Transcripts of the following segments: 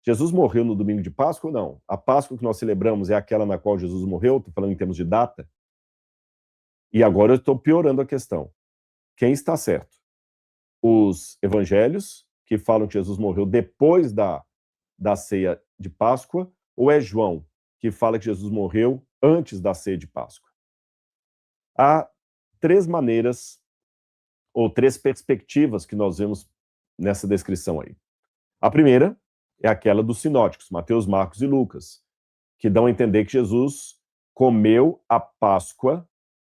Jesus morreu no domingo de Páscoa ou não? A Páscoa que nós celebramos é aquela na qual Jesus morreu? Estou falando em termos de data. E agora eu estou piorando a questão. Quem está certo? Os evangelhos, que falam que Jesus morreu depois da ceia de Páscoa, ou é João, que fala que Jesus morreu antes da ceia de Páscoa? Há três maneiras, ou três perspectivas que nós vemos nessa descrição aí. A primeira é aquela dos sinóticos, Mateus, Marcos e Lucas, que dão a entender que Jesus comeu a Páscoa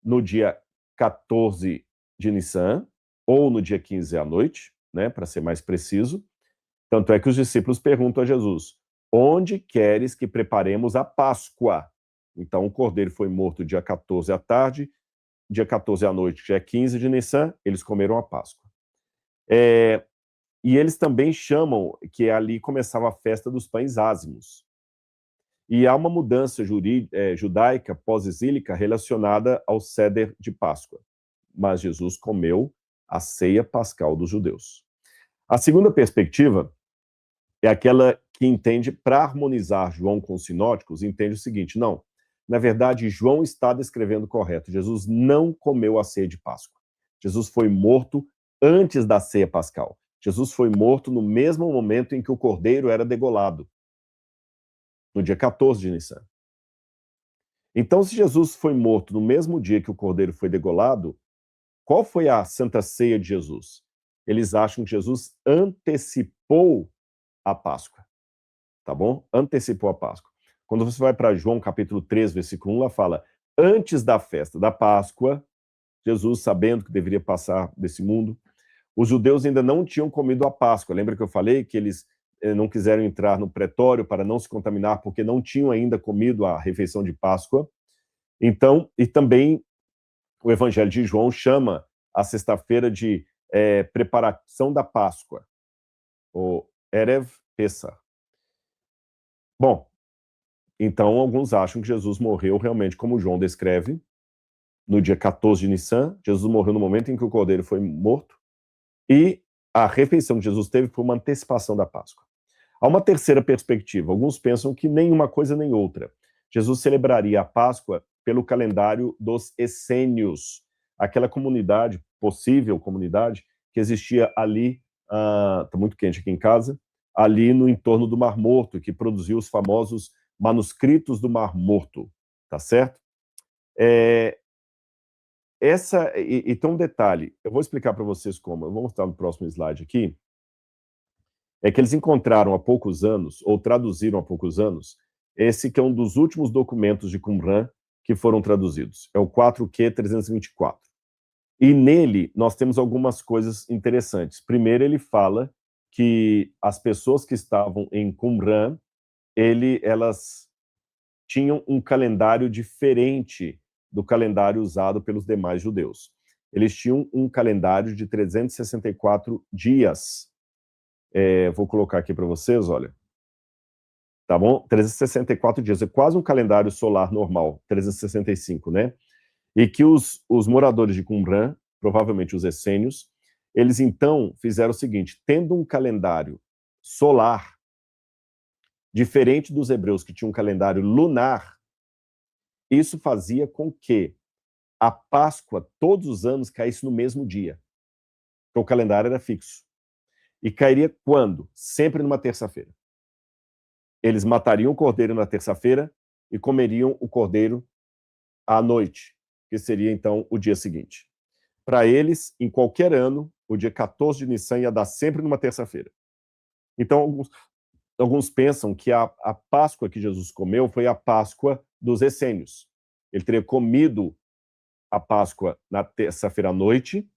no dia 14 de Nissan, ou no dia 15 à noite, né, para ser mais preciso. Tanto é que os discípulos perguntam a Jesus: onde queres que preparemos a Páscoa? Então o cordeiro foi morto dia 14 à tarde, dia 14 à noite, dia 15 de Nissan, eles comeram a Páscoa. E eles também chamam que ali começava a festa dos pães ázimos. E há uma mudança judaica pós-exílica relacionada ao Seder de Páscoa. Mas Jesus comeu a ceia pascal dos judeus. A segunda perspectiva é aquela que entende, para harmonizar João com os sinóticos, entende o seguinte: não, na verdade, João está descrevendo correto. Jesus não comeu a ceia de Páscoa. Jesus foi morto antes da ceia pascal. Jesus foi morto no mesmo momento em que o cordeiro era degolado, no dia 14 de Nissan. Então, se Jesus foi morto no mesmo dia que o cordeiro foi degolado, qual foi a Santa Ceia de Jesus? Eles acham que Jesus antecipou a Páscoa, tá bom? Antecipou a Páscoa. Quando você vai para João capítulo 3, versículo 1, lá fala: antes da festa da Páscoa, Jesus, sabendo que deveria passar desse mundo, os judeus ainda não tinham comido a Páscoa. Lembra que eu falei que eles não quiseram entrar no pretório para não se contaminar, porque não tinham ainda comido a refeição de Páscoa? Então, e também o Evangelho de João chama a sexta-feira de preparação da Páscoa, o Erev Pesach. Bom, então alguns acham que Jesus morreu realmente, como João descreve, no dia 14 de Nissan. Jesus morreu no momento em que o cordeiro foi morto, e a refeição que Jesus teve foi uma antecipação da Páscoa. Há uma terceira perspectiva. Alguns pensam que nem uma coisa nem outra. Jesus celebraria a Páscoa pelo calendário dos essênios, aquela comunidade, possível comunidade, que existia ali, está muito quente aqui em casa, ali no entorno do Mar Morto, que produziu os famosos manuscritos do Mar Morto, tá certo? Então, um detalhe, eu vou explicar para vocês como, eu vou mostrar no próximo slide aqui, é que eles encontraram há poucos anos, ou traduziram há poucos anos, esse que é um dos últimos documentos de Qumran que foram traduzidos, é o 4Q324. E nele nós temos algumas coisas interessantes. Primeiro, ele fala que as pessoas que estavam em Qumran, elas tinham um calendário diferente do calendário usado pelos demais judeus. Eles tinham um calendário de 364 dias. Vou colocar aqui para vocês, olha. Tá bom? 364 dias. É quase um calendário solar normal, 365, né? E que os moradores de Qumran, provavelmente os essênios, eles então fizeram o seguinte: tendo um calendário solar diferente dos hebreus, que tinham um calendário lunar, isso fazia com que a Páscoa, todos os anos, caísse no mesmo dia. Porque o calendário era fixo. E cairia quando? Sempre numa terça-feira. Eles matariam o cordeiro na terça-feira e comeriam o cordeiro à noite, que seria, então, o dia seguinte. Para eles, em qualquer ano, o dia 14 de Nissan ia dar sempre numa terça-feira. Então, alguns pensam que a Páscoa que Jesus comeu foi a Páscoa dos essênios. Ele teria comido a Páscoa na terça-feira à noite,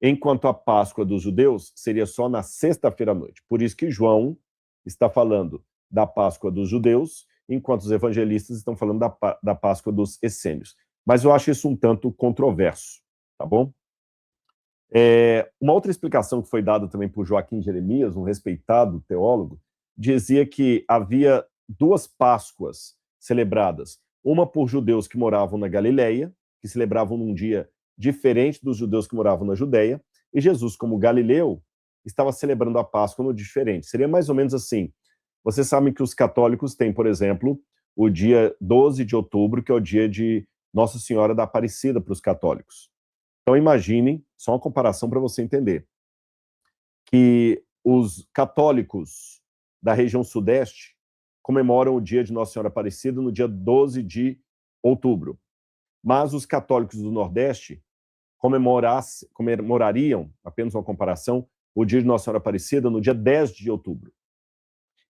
enquanto a Páscoa dos judeus seria só na sexta-feira à noite. Por isso que João está falando da Páscoa dos judeus, enquanto os evangelistas estão falando da Páscoa dos essênios. Mas eu acho isso um tanto controverso, tá bom? Uma outra explicação que foi dada também por Joaquim Jeremias, um respeitado teólogo, dizia que havia duas Páscoas celebradas, uma por judeus que moravam na Galileia, que celebravam num dia diferente dos judeus que moravam na Judéia, e Jesus, como galileu, estava celebrando a Páscoa no diferente. Seria mais ou menos assim: Vocês sabem que os católicos têm, por exemplo, o dia 12 de outubro, que é o dia de Nossa Senhora da Aparecida para os católicos. Então imaginem, só uma comparação para você entender, que os católicos da região sudeste comemoram o dia de Nossa Senhora Aparecida no dia 12 de outubro. Mas os católicos do Nordeste comemorariam, apenas uma comparação, o dia de Nossa Senhora Aparecida no dia 10 de outubro.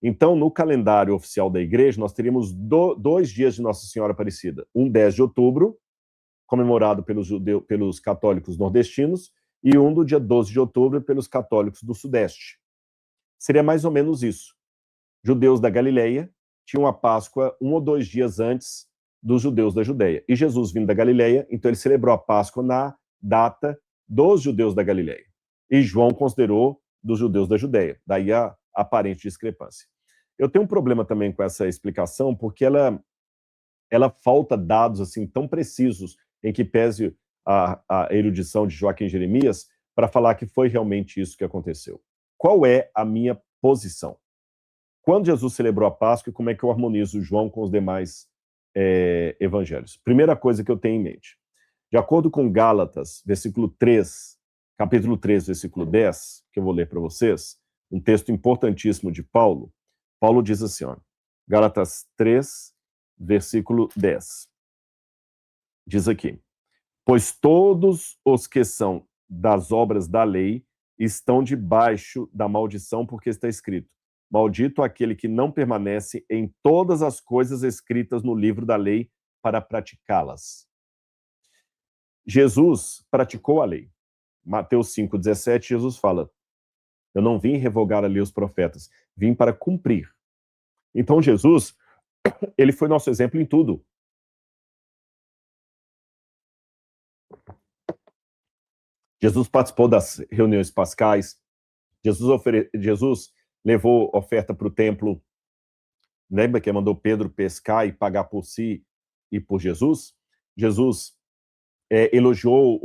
Então, no calendário oficial da igreja, nós teríamos 2 dias de Nossa Senhora Aparecida. Um 10 de outubro, comemorado pelos católicos nordestinos, e um do dia 12 de outubro pelos católicos do Sudeste. Seria mais ou menos isso. Judeus da Galileia tinham a Páscoa 1 ou 2 dias antes dos judeus da Judeia. E Jesus, vindo da Galileia, então ele celebrou a Páscoa na data dos judeus da Galileia. E João considerou dos judeus da Judeia. Daí a aparente discrepância. Eu tenho um problema também com essa explicação, porque ela falta dados assim tão precisos, em que pese a erudição de Joaquim Jeremias, para falar que foi realmente isso que aconteceu. Qual é a minha posição? Quando Jesus celebrou a Páscoa, como é que eu harmonizo João com os demais evangelhos? Primeira coisa que eu tenho em mente. De acordo com Gálatas, capítulo 3, versículo 10, que eu vou ler para vocês, um texto importantíssimo de Paulo, Paulo diz assim, ó, Gálatas 3, versículo 10. Diz aqui, pois todos os que são das obras da lei estão debaixo da maldição, porque está escrito, maldito aquele que não permanece em todas as coisas escritas no livro da lei para praticá-las. Jesus praticou a lei. Mateus 5,17, Jesus fala, eu não vim revogar a lei os profetas, vim para cumprir. Então Jesus, ele foi nosso exemplo em tudo. Jesus participou das reuniões pascais, Jesus levou oferta para o templo. Lembra que mandou Pedro pescar e pagar por si e por Jesus? Jesus elogiou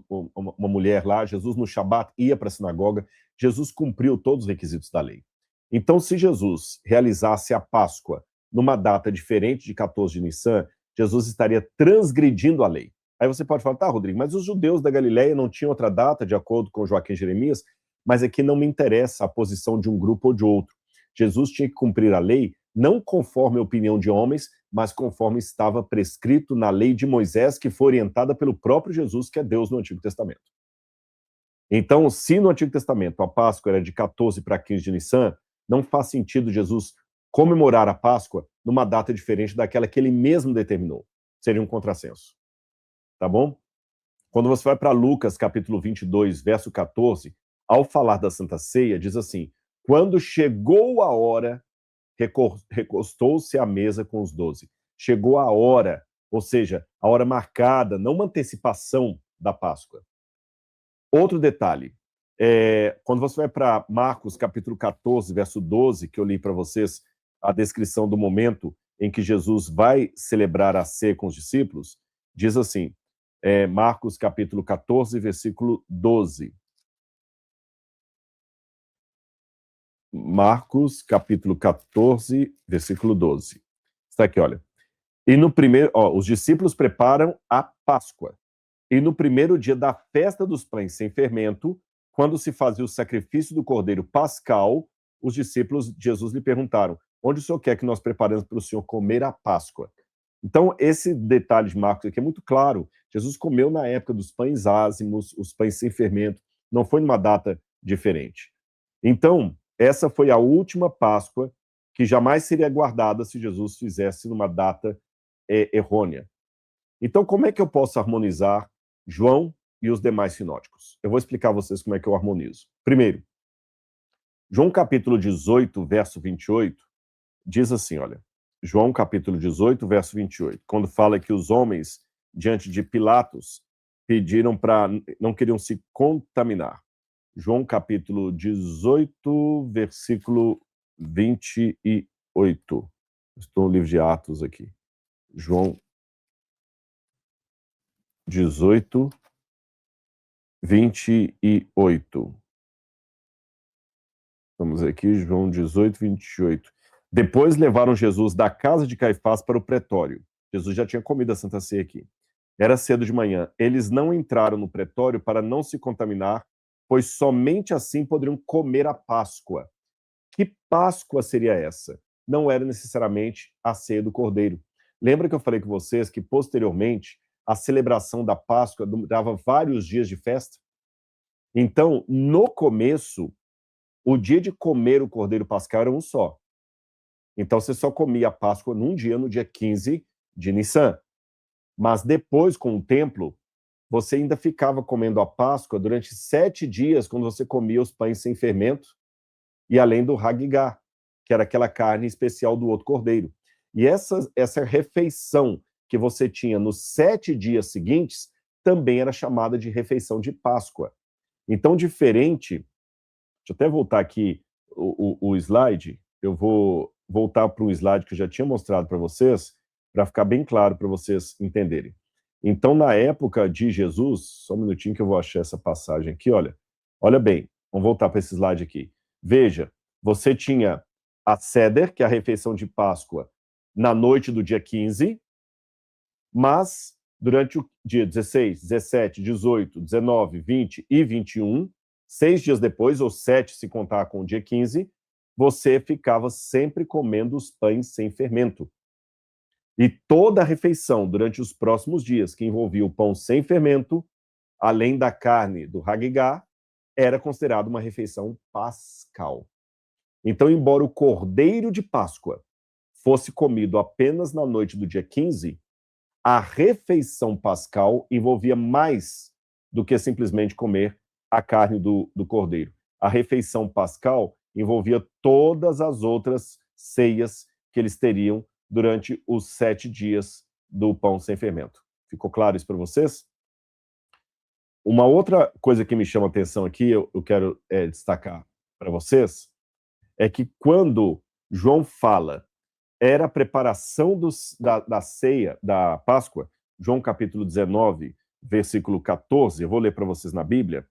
uma mulher lá, Jesus no Shabat ia para a sinagoga, Jesus cumpriu todos os requisitos da lei. Então, se Jesus realizasse a Páscoa numa data diferente de 14 de Nissan, Jesus estaria transgredindo a lei. Aí você pode falar, tá, Rodrigo, mas os judeus da Galileia não tinham outra data, de acordo com Joaquim Jeremias, mas aqui não me interessa a posição de um grupo ou de outro. Jesus tinha que cumprir a lei, não conforme a opinião de homens, mas conforme estava prescrito na lei de Moisés, que foi orientada pelo próprio Jesus, que é Deus no Antigo Testamento. Então, se no Antigo Testamento a Páscoa era de 14 para 15 de Nissan, não faz sentido Jesus comemorar a Páscoa numa data diferente daquela que ele mesmo determinou. Seria um contrassenso. Tá bom? Quando você vai para Lucas, capítulo 22, verso 14, ao falar da Santa Ceia, diz assim, quando chegou a hora, recostou-se à mesa com os 12. Chegou a hora, ou seja, a hora marcada, não uma antecipação da Páscoa. Outro detalhe, quando você vai para Marcos, capítulo 14, verso 12, que eu li para vocês, a descrição do momento em que Jesus vai celebrar a ceia com os discípulos, diz assim, Marcos, capítulo 14, versículo 12. Marcos, capítulo 14, versículo 12. Está aqui, olha. E no primeiro, os discípulos preparam a Páscoa. E no primeiro dia da festa dos pães sem fermento, quando se fazia o sacrifício do cordeiro pascal, os discípulos de Jesus lhe perguntaram, onde o senhor quer que nós preparemos para o senhor comer a Páscoa? Então, esse detalhe de Marcos aqui é muito claro. Jesus comeu na época dos pães ázimos, os pães sem fermento, não foi numa data diferente. Então, essa foi a última Páscoa que jamais seria guardada se Jesus fizesse numa data errônea. Então, como é que eu posso harmonizar João e os demais sinóticos? Eu vou explicar a vocês como é que eu harmonizo. Primeiro, João capítulo 18, verso 28, diz assim, olha, João capítulo 18, verso 28, quando fala que os homens, diante de Pilatos, pediram para, não queriam se contaminar. João capítulo 18, versículo 28. Estou no livro de Atos aqui. João 18, 28. Vamos aqui, João 18, 28. Depois levaram Jesus da casa de Caifás para o pretório. Jesus já tinha comido a Santa Ceia aqui. Era cedo de manhã. Eles não entraram no pretório para não se contaminar, pois somente assim poderiam comer a Páscoa. Que Páscoa seria essa? Não era necessariamente a ceia do Cordeiro. Lembra que eu falei com vocês que, posteriormente, a celebração da Páscoa durava vários dias de festa? Então, no começo, o dia de comer o Cordeiro Pascal era um só. Então, você só comia a Páscoa num dia, no dia 15 de Nissan. Mas depois, com o templo, você ainda ficava comendo a Páscoa durante 7 dias, quando você comia os pães sem fermento, e além do Hagigá, que era aquela carne especial do outro cordeiro. E essa refeição que você tinha nos 7 dias seguintes também era chamada de refeição de Páscoa. Então, diferente... Deixa eu até voltar aqui o slide. Eu vou voltar para um slide que eu já tinha mostrado para vocês, para ficar bem claro para vocês entenderem. Então, na época de Jesus, só um minutinho que eu vou achar essa passagem aqui, olha. Olha bem, vamos voltar para esse slide aqui. Veja, você tinha a Seder, que é a refeição de Páscoa, na noite do dia 15, mas durante o dia 16, 17, 18, 19, 20 e 21, 6 dias depois, ou 7 se contar com o dia 15, você ficava sempre comendo os pães sem fermento. E toda a refeição durante os próximos dias, que envolvia o pão sem fermento, além da carne do Hagigá, era considerado uma refeição pascal. Então, embora o Cordeiro de Páscoa fosse comido apenas na noite do dia 15, a refeição pascal envolvia mais do que simplesmente comer a carne do cordeiro. A refeição pascal envolvia todas as outras ceias que eles teriam durante os 7 dias do pão sem fermento. Ficou claro isso para vocês? Uma outra coisa que me chama a atenção aqui, eu quero destacar para vocês, é que quando João fala era a preparação da ceia, da Páscoa, João capítulo 19, versículo 14, eu vou ler para vocês na Bíblia,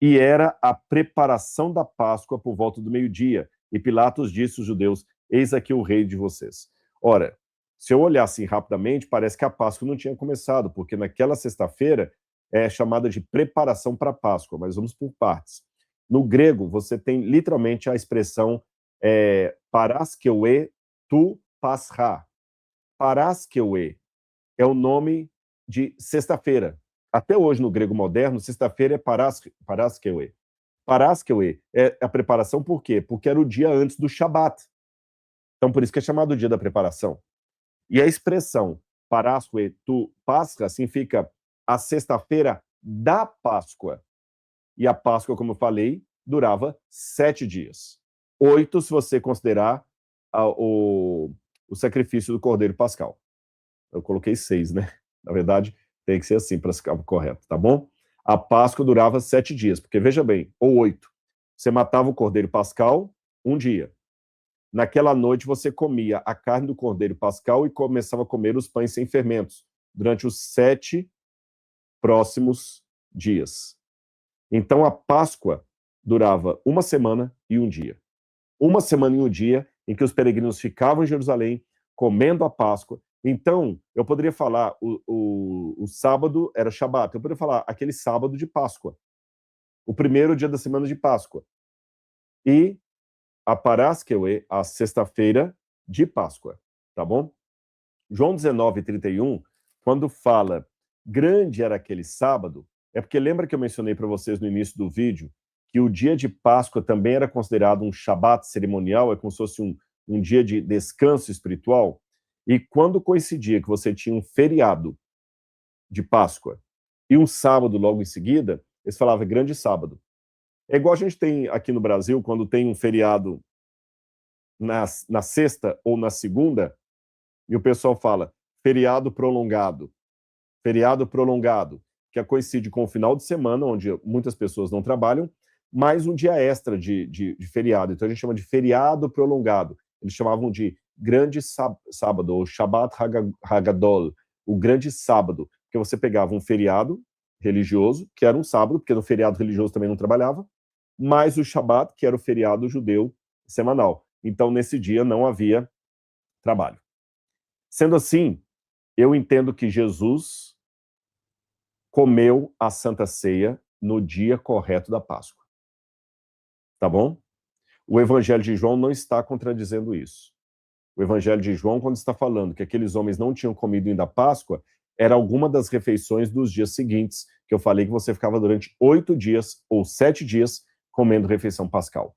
e era a preparação da Páscoa por volta do meio-dia, e Pilatos disse aos judeus, eis aqui o rei de vocês. Ora, se eu olhar assim rapidamente, parece que a Páscoa não tinha começado, porque naquela sexta-feira é chamada de preparação para a Páscoa, mas vamos por partes. No grego, você tem literalmente a expressão paraskeue tu pascha. Paraskeue é o nome de sexta-feira. Até hoje, no grego moderno, sexta-feira é paraskeue. Paraskeue é a preparação por quê? Porque era o dia antes do Shabat. Então, por isso que é chamado o dia da preparação. E a expressão paraskeue tu pascha significa a sexta-feira da Páscoa. E a Páscoa, como eu falei, durava 7 dias. 8 se você considerar o sacrifício do Cordeiro Pascal. Eu coloquei 6, né? Na verdade, tem que ser assim para ficar correto, tá bom? A Páscoa durava 7 dias, porque veja bem, ou 8. Você matava o Cordeiro Pascal, 1 dia. Naquela noite você comia a carne do Cordeiro Pascal e começava a comer os pães sem fermentos, durante os 7 próximos dias. Então a Páscoa durava 1 semana e 1 dia. 1 semana e 1 dia em que os peregrinos ficavam em Jerusalém, comendo a Páscoa. Então, eu poderia falar, o sábado era Shabat, eu poderia falar aquele sábado de Páscoa, o primeiro dia da semana de Páscoa. E a Paraskeue, a sexta-feira de Páscoa, tá bom? João 19, 31, quando fala grande era aquele sábado, é porque lembra que eu mencionei para vocês no início do vídeo que o dia de Páscoa também era considerado um Shabat cerimonial, é como se fosse um dia de descanso espiritual, e quando coincidia que você tinha um feriado de Páscoa e um sábado logo em seguida, eles falavam grande sábado. É igual a gente tem aqui no Brasil, quando tem um feriado na sexta ou na segunda, e o pessoal fala feriado prolongado, que coincide com o final de semana, onde muitas pessoas não trabalham, mais um dia extra de feriado. Então a gente chama de feriado prolongado. Eles chamavam de grande sábado, ou Shabbat Hagadol, o grande sábado, porque você pegava um feriado religioso, que era um sábado, porque no feriado religioso também não trabalhava, mais o Shabbat, que era o feriado judeu semanal. então nesse dia não havia trabalho. Sendo assim, eu entendo que Jesus comeu a Santa Ceia no dia correto da Páscoa. Tá bom? O Evangelho de João não está contradizendo isso. O Evangelho de João, quando está falando que aqueles homens não tinham comido ainda a Páscoa, era alguma das refeições dos dias seguintes, que eu falei que você ficava durante 8 dias ou 7 dias comendo refeição pascal.